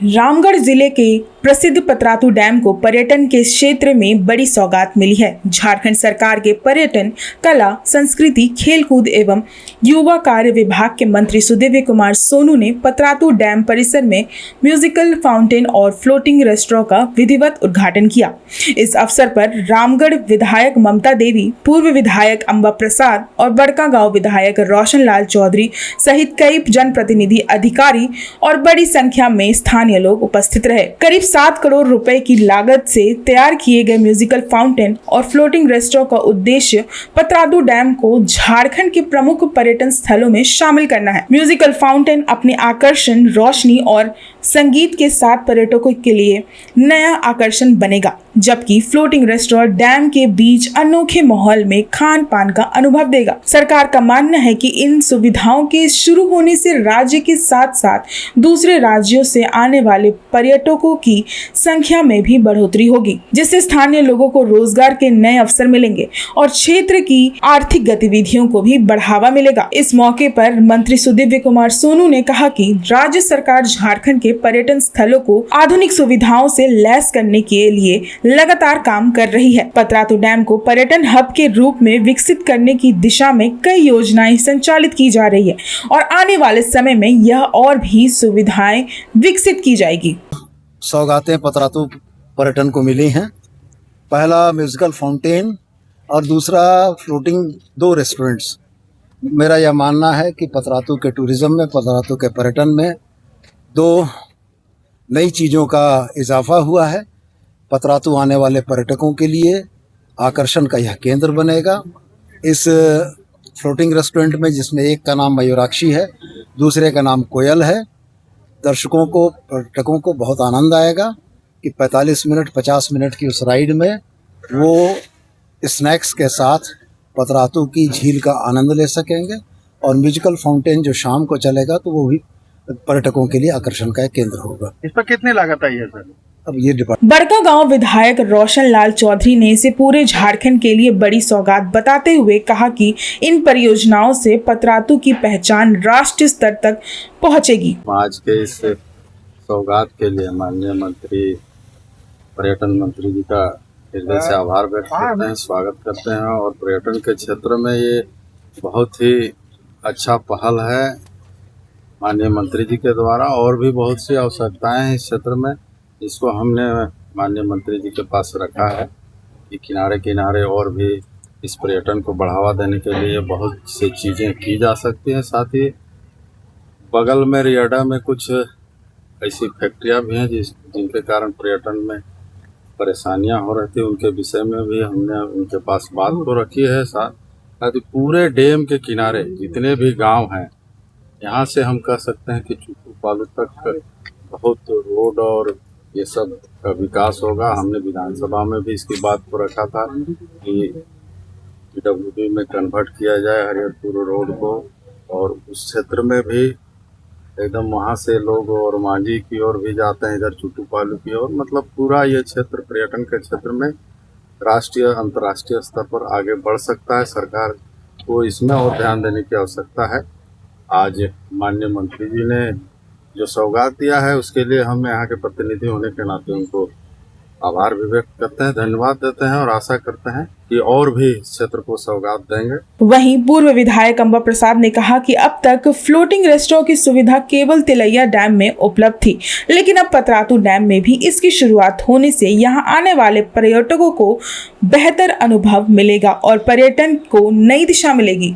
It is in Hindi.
रामगढ़ जिले के प्रसिद्ध पतरातू डैम को पर्यटन के क्षेत्र में बड़ी सौगात मिली है। झारखंड सरकार के पर्यटन, कला, संस्कृति, खेलकूद एवं युवा कार्य विभाग के मंत्री सुदेव्य कुमार सोनू ने पतरातू डैम परिसर में म्यूजिकल फाउंटेन और फ्लोटिंग रेस्टोरेंट का विधिवत उद्घाटन किया। इस अवसर पर रामगढ़ विधायक ममता देवी, पूर्व विधायक अंबा प्रसाद और बड़कागांव विधायक रोशन लाल चौधरी सहित कई जनप्रतिनिधि, अधिकारी और बड़ी संख्या में स्थानीय लोग उपस्थित रहे। करीब 7 करोड़ रुपए की लागत से तैयार किए गए म्यूजिकल फाउंटेन और फ्लोटिंग रेस्टोरेंट का उद्देश्य पतरातू डैम को झारखंड के प्रमुख पर्यटन स्थलों में शामिल करना है। म्यूजिकल फाउंटेन अपने आकर्षण, रोशनी और संगीत के साथ पर्यटकों के लिए नया आकर्षण बनेगा, जबकि फ्लोटिंग रेस्टोरेंट डैम के बीच अनोखे माहौल में खान पान का अनुभव देगा। सरकार का मानना है कि इन सुविधाओं के शुरू होने से राज्य के साथ साथ दूसरे राज्यों से आने वाले पर्यटकों की संख्या में भी बढ़ोतरी होगी, जिससे स्थानीय लोगों को रोजगार के नए अवसर मिलेंगे और क्षेत्र की आर्थिक गतिविधियों को भी बढ़ावा मिलेगा। इस मौके पर मंत्री सुदेव्य कुमार सोनू ने कहा कि राज्य सरकार झारखंड के पर्यटन स्थलों को आधुनिक सुविधाओं से लैस करने के लिए लगातार काम कर रही है। पतरातू डैम को पर्यटन हब के रूप में विकसित करने की दिशा में कई योजनाएं संचालित की जा रही है और आने वाले समय में यह और भी सुविधाएं विकसित की जाएगी। सौगातें पतरातू पर्यटन को मिली हैं। पहला म्यूजिकल फाउंटेन और दूसरा फ्लोटिंग 2 रेस्टोरेंट्स। मेरा यह मानना है कि पतरातू के टूरिज्म में, पतरातू के पर्यटन में 2 नई चीज़ों का इजाफा हुआ है। पतरातू आने वाले पर्यटकों के लिए आकर्षण का यह केंद्र बनेगा। इस फ्लोटिंग रेस्टोरेंट में, जिसमें एक का नाम मयूराक्षी है, दूसरे का नाम कोयल है, दर्शकों को, पर्यटकों को बहुत आनंद आएगा कि 45 मिनट 50 मिनट की उस राइड में वो स्नैक्स के साथ पतरातू की झील का आनंद ले सकेंगे। और म्यूजिकल फाउंटेन जो शाम को चलेगा तो वो भी पर्यटकों के लिए आकर्षण का एक केंद्र होगा। इस पर कितनी लागत आई है सर? अब ये बड़कागांव विधायक रोशन लाल चौधरी ने इसे पूरे झारखंड के लिए बड़ी सौगात बताते हुए कहा कि इन परियोजनाओं से पतरातू की पहचान राष्ट्रीय स्तर तक पहुंचेगी। आज के इस सौगात के लिए माननीय मंत्री, पर्यटन मंत्री जी का हृदय से आभार व्यक्त करते हैं, स्वागत करते हैं। और पर्यटन के क्षेत्र में ये बहुत ही अच्छा पहल है माननीय मंत्री जी के द्वारा। और भी बहुत सी आवश्यकताएं हैं इस क्षेत्र में, जिसको हमने माननीय मंत्री जी के पास रखा है कि किनारे किनारे और भी इस पर्यटन को बढ़ावा देने के लिए बहुत सी चीज़ें की जा सकती हैं। साथ ही बगल में रियाडा में कुछ ऐसी फैक्ट्रियां भी हैं जिनके कारण पर्यटन में परेशानियां हो रही थी। उनके विषय में भी हमने उनके पास बात को रखी है। साथ ही पूरे डैम के किनारे जितने भी गांव हैं, यहाँ से हम कह सकते हैं कि चुटू पालू तक बहुत रोड और ये सब का विकास होगा। हमने विधानसभा में भी इसकी बात को रखा था कि PWD में कन्वर्ट किया जाए हरिहरपुर रोड को, और उस क्षेत्र में भी एकदम वहाँ से लोग और मांझी की ओर भी जाते हैं, इधर चुटू पालू की ओर। मतलब पूरा ये क्षेत्र पर्यटन के क्षेत्र में राष्ट्रीय, अंतर्राष्ट्रीय स्तर पर आगे बढ़ सकता है। सरकार को इसमें और ध्यान देने की आवश्यकता है। आज माननीय मंत्री जी ने जो सौगात दिया है, उसके लिए हम यहाँ के प्रतिनिधि होने के नाते उनको आभार भी व्यक्त करते हैं, धन्यवाद देते हैं और आशा करते हैं कि और भी क्षेत्र को सौगात देंगे। वहीं पूर्व विधायक अंबा प्रसाद ने कहा कि अब तक फ्लोटिंग रेस्टोरेंट की सुविधा केवल तिलैया डैम में उपलब्ध थी, लेकिन अब पतरातू डैम में भी इसकी शुरुआत होने से यहाँ आने वाले पर्यटकों को बेहतर अनुभव मिलेगा और पर्यटन को नई दिशा मिलेगी।